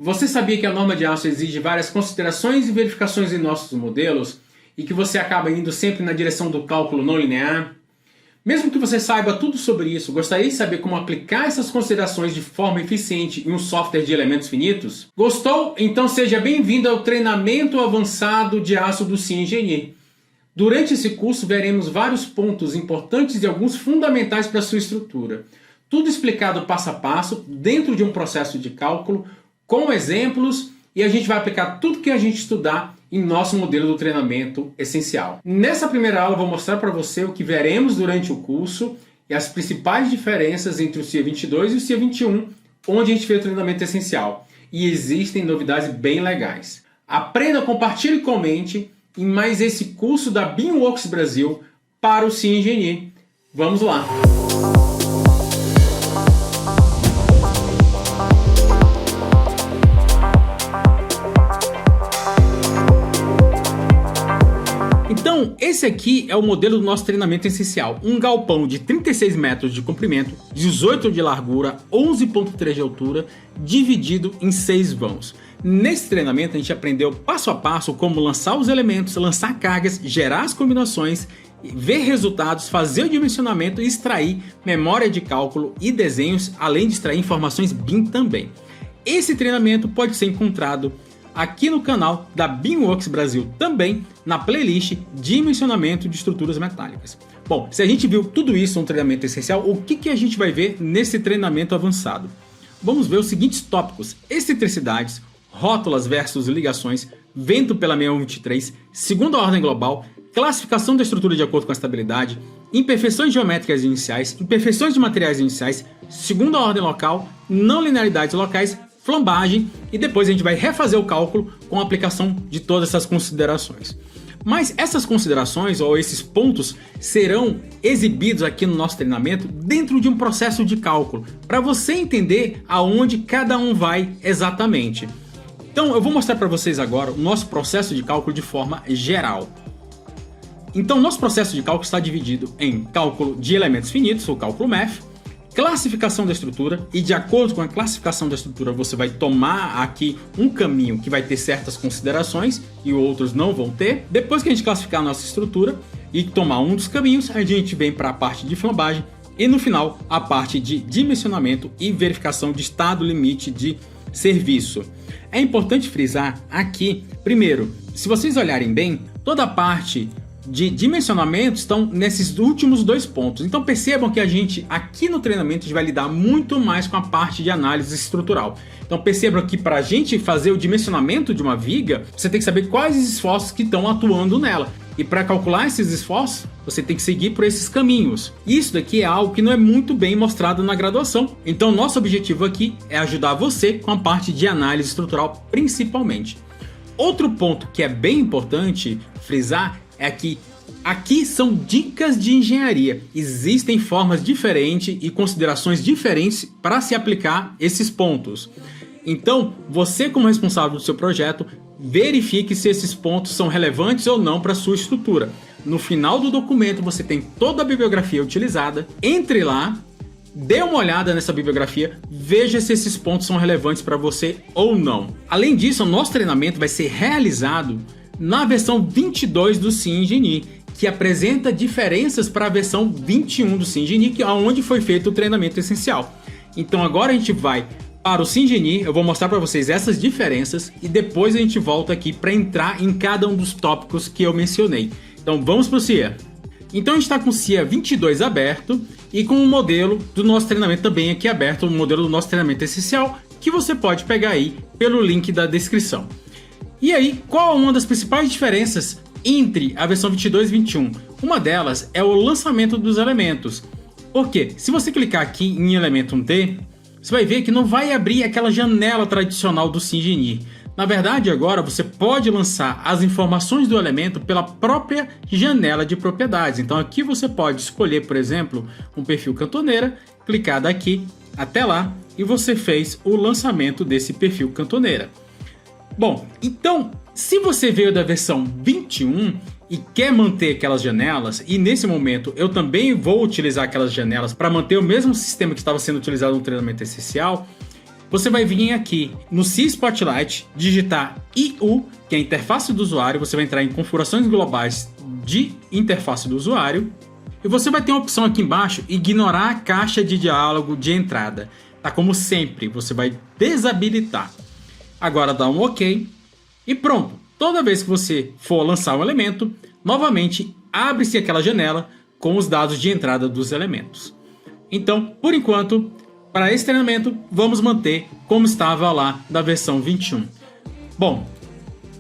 Você sabia que a norma de aço exige várias considerações e verificações em nossos modelos e que você acaba indo sempre na direção do cálculo não linear? Mesmo que você saiba tudo sobre isso, gostaria de saber como aplicar essas considerações de forma eficiente em um software de elementos finitos? Gostou? Então seja bem-vindo ao treinamento avançado de aço do SciEngineer. Durante esse curso veremos vários pontos importantes e alguns fundamentais para a sua estrutura. Tudo explicado passo a passo, dentro de um processo de cálculo, com exemplos, e a gente vai aplicar tudo que a gente estudar em nosso modelo do treinamento essencial. Nessa primeira aula eu vou mostrar para você o que veremos durante o curso e as principais diferenças entre o CIA 22 e o CIA 21, onde a gente vê o treinamento essencial. E existem novidades bem legais. Aprenda, compartilhe e comente em mais esse curso da BeamWorks Brasil para o SciEngineer. Vamos lá! Então, esse aqui é o modelo do nosso treinamento essencial. Um galpão de 36 metros de comprimento, 18 de largura, 11,3 de altura, dividido em 6 vãos. Nesse treinamento a gente aprendeu passo a passo como lançar os elementos, lançar cargas, gerar as combinações, ver resultados, fazer o dimensionamento e extrair memória de cálculo e desenhos, além de extrair informações BIM também. Esse treinamento pode ser encontrado aqui no canal da BeamWorks Brasil, também na playlist Dimensionamento de Estruturas Metálicas. Bom, se a gente viu tudo isso no treinamento essencial, o que a gente vai ver nesse treinamento avançado? Vamos ver os seguintes tópicos: excentricidades, rótulas versus ligações, vento pela 6123, segunda ordem global, classificação da estrutura de acordo com a estabilidade, imperfeições geométricas iniciais, imperfeições de materiais iniciais, segunda ordem local, não linearidades locais, flambagem, e depois a gente vai refazer o cálculo com a aplicação de todas essas considerações. Mas essas considerações ou esses pontos serão exibidos aqui no nosso treinamento dentro de um processo de cálculo, para você entender aonde cada um vai exatamente. Então eu vou mostrar para vocês agora o nosso processo de cálculo de forma geral. Então nosso processo de cálculo está dividido em cálculo de elementos finitos, ou cálculo MEF, classificação da estrutura, e de acordo com a classificação da estrutura você vai tomar aqui um caminho que vai ter certas considerações e outros não vão ter. Depois que a gente classificar a nossa estrutura e tomar um dos caminhos, a gente vem para a parte de flambagem e no final a parte de dimensionamento e verificação de estado limite de serviço. É importante frisar aqui, primeiro, se vocês olharem bem, toda a parte de dimensionamento estão nesses últimos dois pontos. Então percebam que a gente aqui no treinamento a gente vai lidar muito mais com a parte de análise estrutural. Então percebam que para a gente fazer o dimensionamento de uma viga, você tem que saber quais os esforços que estão atuando nela. E para calcular esses esforços, você tem que seguir por esses caminhos. Isso daqui é algo que não é muito bem mostrado na graduação. Então nosso objetivo aqui é ajudar você com a parte de análise estrutural principalmente. Outro ponto que é bem importante frisar é que aqui são dicas de engenharia. Existem formas diferentes e considerações diferentes para se aplicar esses pontos. Então, você como responsável do seu projeto, verifique se esses pontos são relevantes ou não para a sua estrutura. No final do documento você tem toda a bibliografia utilizada. Entre lá, dê uma olhada nessa bibliografia, veja se esses pontos são relevantes para você ou não. Além disso, o nosso treinamento vai ser realizado na versão 22 do SciEngineer, que apresenta diferenças para a versão 21 do SciEngineer, que é onde foi feito o treinamento essencial. Então agora a gente vai para o SciEngineer, eu vou mostrar para vocês essas diferenças e depois a gente volta aqui para entrar em cada um dos tópicos que eu mencionei. Então vamos para o CIA. Então a gente está com o CIA 22 aberto e com o modelo do nosso treinamento também aqui aberto, o modelo do nosso treinamento essencial, que você pode pegar aí pelo link da descrição. E aí, qual é uma das principais diferenças entre a versão 22 e 21? Uma delas é o lançamento dos elementos. Porque se você clicar aqui em elemento 1T, você vai ver que não vai abrir aquela janela tradicional do SciEngineer. Na verdade, agora você pode lançar as informações do elemento pela própria janela de propriedades. Então aqui você pode escolher, por exemplo, um perfil cantoneira, clicar daqui até lá e você fez o lançamento desse perfil cantoneira. Bom, então, se você veio da versão 21 e quer manter aquelas janelas, e nesse momento eu também vou utilizar aquelas janelas para manter o mesmo sistema que estava sendo utilizado no treinamento essencial, você vai vir aqui no C Spotlight, digitar IU, que é a interface do usuário, você vai entrar em configurações globais de interface do usuário, e você vai ter uma opção aqui embaixo, ignorar a caixa de diálogo de entrada. Tá, como sempre, você vai desabilitar. Agora dá um OK e pronto. Toda vez que você for lançar um elemento, novamente abre-se aquela janela com os dados de entrada dos elementos. Então, por enquanto, para esse treinamento, vamos manter como estava lá da versão 21. Bom,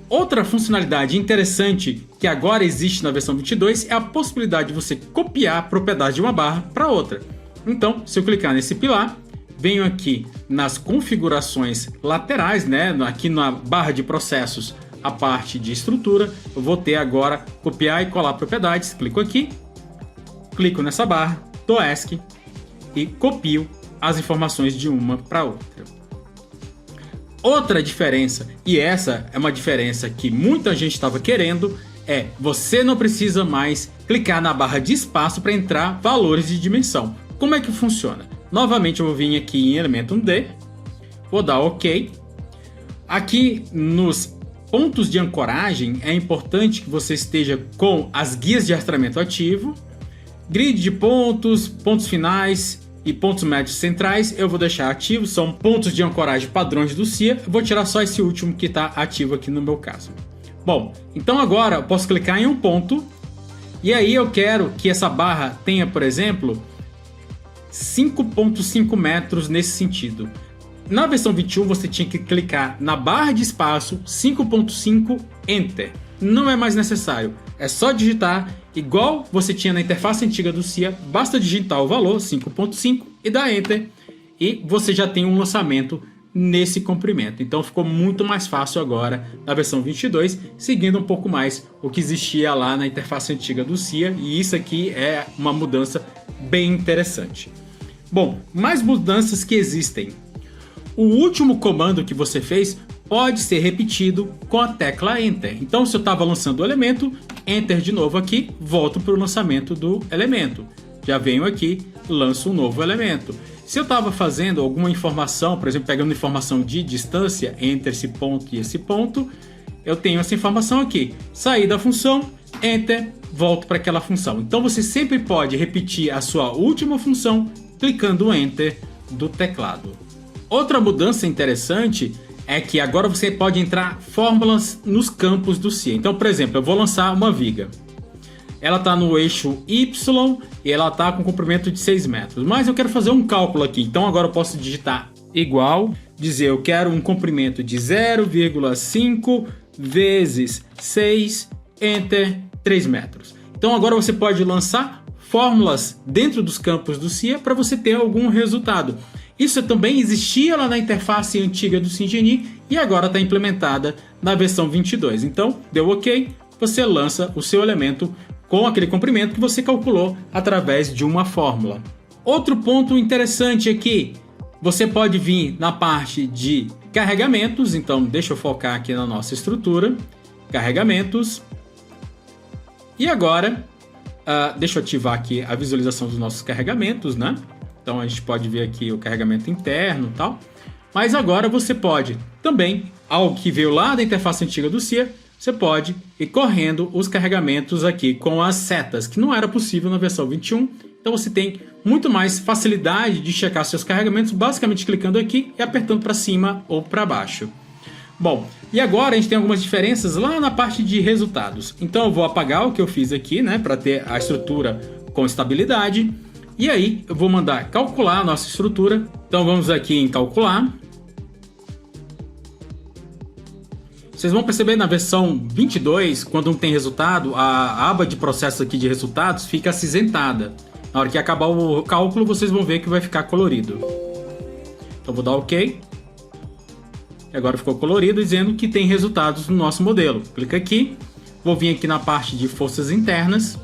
outra funcionalidade interessante que agora existe na versão 22 é a possibilidade de você copiar a propriedade de uma barra para outra. Então, se eu clicar nesse pilar, venho aqui nas configurações laterais, né? Aqui na barra de processos, a parte de estrutura, eu vou ter agora copiar e colar propriedades. Clico aqui, clico nessa barra, dou ESC e copio as informações de uma para outra. Outra diferença, e essa é uma diferença que muita gente estava querendo, é você não precisa mais clicar na barra de espaço para entrar valores de dimensão. Como é que funciona? Novamente eu vou vir aqui em Elementum D, vou dar OK. Aqui nos pontos de ancoragem é importante que você esteja com as guias de rastreamento ativo, grid de pontos, pontos finais e pontos médios centrais eu vou deixar ativo, são pontos de ancoragem padrões do CIA. Eu vou tirar só esse último que está ativo aqui no meu caso. Bom, então agora eu posso clicar em um ponto e aí eu quero que essa barra tenha, por exemplo, 5.5 metros nesse sentido. Na versão 21 você tinha que clicar na barra de espaço 5.5 Enter. Não é mais necessário, é só digitar igual você tinha na interface antiga do CIA, basta digitar o valor 5.5 e dar Enter e você já tem um lançamento nesse comprimento. Então ficou muito mais fácil agora na versão 22, seguindo um pouco mais o que existia lá na interface antiga do CIA, e isso aqui é uma mudança bem interessante. Bom, mais mudanças que existem. O último comando que você fez pode ser repetido com a tecla Enter. Então se eu estava lançando o elemento, Enter de novo aqui, volto para o lançamento do elemento. Já venho aqui, lanço um novo elemento. Se eu estava fazendo alguma informação, por exemplo, pegando informação de distância entre esse ponto e esse ponto, eu tenho essa informação aqui. Saí da função, Enter, volto para aquela função. Então você sempre pode repetir a sua última função clicando Enter do teclado. Outra mudança interessante é que agora você pode entrar fórmulas nos campos do CIA. Então, por exemplo, eu vou lançar uma viga. Ela está no eixo Y e ela está com comprimento de 6 metros. Mas eu quero fazer um cálculo aqui. Então agora eu posso digitar igual, dizer eu quero um comprimento de 0,5 vezes 6, Enter, 3 metros. Então agora você pode lançar fórmulas dentro dos campos do CIA para você ter algum resultado. Isso também existia lá na interface antiga do Syngenie e agora está implementada na versão 22. Então deu OK, você lança o seu elemento com aquele comprimento que você calculou através de uma fórmula. Outro ponto interessante aqui, você pode vir na parte de carregamentos. Então deixa eu focar aqui na nossa estrutura, carregamentos, e agora deixa eu ativar aqui a visualização dos nossos carregamentos, né? Então a gente pode ver aqui o carregamento interno e tal, mas agora você pode também, algo que veio lá da interface antiga do CIA, você pode ir correndo os carregamentos aqui com as setas, que não era possível na versão 21. Então você tem muito mais facilidade de checar seus carregamentos, basicamente clicando aqui e apertando para cima ou para baixo. Bom, e agora a gente tem algumas diferenças lá na parte de resultados. Então eu vou apagar o que eu fiz aqui, né, para ter a estrutura com estabilidade. E aí eu vou mandar calcular a nossa estrutura. Então vamos aqui em calcular. Vocês vão perceber na versão 22, quando não tem resultado, a aba de processo aqui de resultados fica acinzentada. Na hora que acabar o cálculo, vocês vão ver que vai ficar colorido. Então vou dar OK. E agora ficou colorido, dizendo que tem resultados no nosso modelo. Clica aqui. Vou vir aqui na parte de forças internas.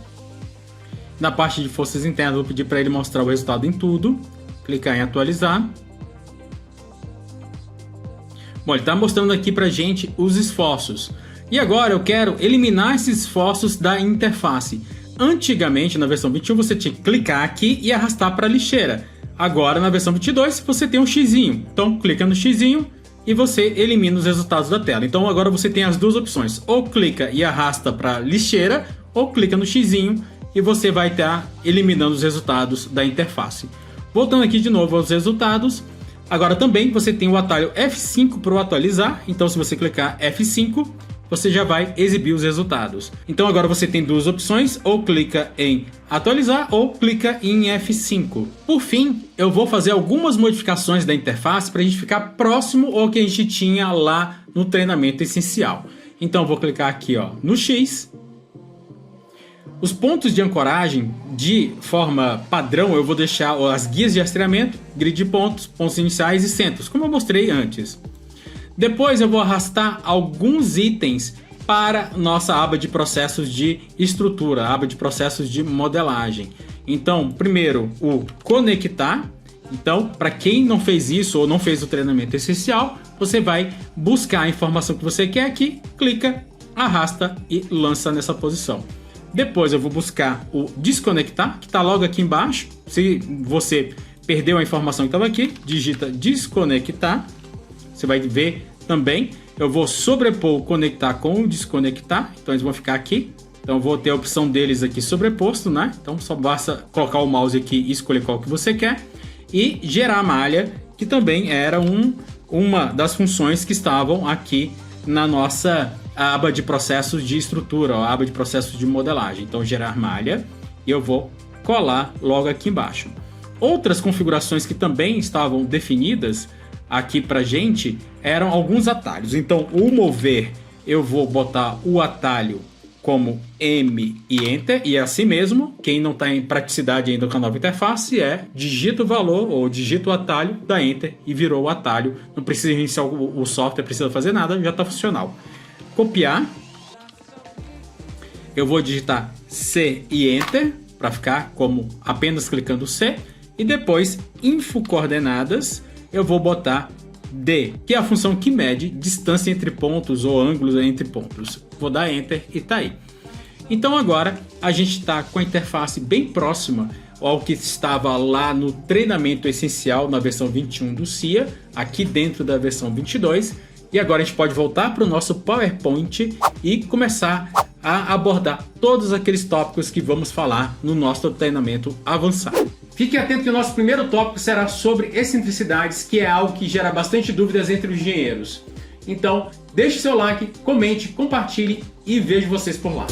Na parte de forças internas, vou pedir para ele mostrar o resultado em tudo. Clicar em atualizar. Bom, ele está mostrando aqui para a gente os esforços. E agora eu quero eliminar esses esforços da interface. Antigamente, na versão 21, você tinha que clicar aqui e arrastar para a lixeira. Agora na versão 22 você tem um xizinho, então clica no xizinho e você elimina os resultados da tela. Então agora você tem as duas opções, ou clica e arrasta para lixeira, ou clica no xizinho e você vai estar eliminando os resultados da interface. Voltando aqui de novo aos resultados, agora também você tem o atalho F5 para atualizar, então se você clicar F5, você já vai exibir os resultados. Então agora você tem duas opções, ou clica em atualizar ou clica em F5. Por fim, eu vou fazer algumas modificações da interface para a gente ficar próximo ao que a gente tinha lá no treinamento essencial. Então eu vou clicar aqui no X. Os pontos de ancoragem de forma padrão eu vou deixar as guias de rastreamento, grid de pontos, pontos iniciais e centros, como eu mostrei antes. Depois eu vou arrastar alguns itens para nossa aba de processos de estrutura, aba de processos de modelagem. Então, primeiro o conectar. Então, para quem não fez isso ou não fez o treinamento essencial, você vai buscar a informação que você quer aqui, clica, arrasta e lança nessa posição. Depois eu vou buscar o desconectar, que está logo aqui embaixo. Se você perdeu a informação que estava aqui, digita desconectar. Você vai ver também. Eu vou sobrepor o conectar com o desconectar. Então eles vão ficar aqui. Então eu vou ter a opção deles aqui sobreposto, né? Então só basta colocar o mouse aqui e escolher qual que você quer. E gerar malha, que também era uma das funções que estavam aqui na nossa aba de processos de estrutura, a aba de processos de modelagem. Então gerar malha e eu vou colar logo aqui embaixo. Outras configurações que também estavam definidas aqui pra gente eram alguns atalhos. Então o mover eu vou botar o atalho como M e Enter, e é assim mesmo. Quem não está em praticidade ainda com a nova interface digita o valor ou digita o atalho, dá Enter e virou o atalho. Não precisa iniciar o software, precisa fazer nada, já está funcional. Copiar, eu vou digitar C e Enter para ficar como apenas clicando C, e depois info coordenadas eu vou botar D, que é a função que mede distância entre pontos ou ângulos entre pontos. Vou dar Enter e tá aí. Então agora a gente está com a interface bem próxima ao que estava lá no treinamento essencial na versão 21 do CIA, aqui dentro da versão 22. E agora a gente pode voltar para o nosso PowerPoint e começar a abordar todos aqueles tópicos que vamos falar no nosso treinamento avançado. Fique atento que o nosso primeiro tópico será sobre excentricidades, que é algo que gera bastante dúvidas entre os engenheiros. Então, deixe seu like, comente, compartilhe e vejo vocês por lá.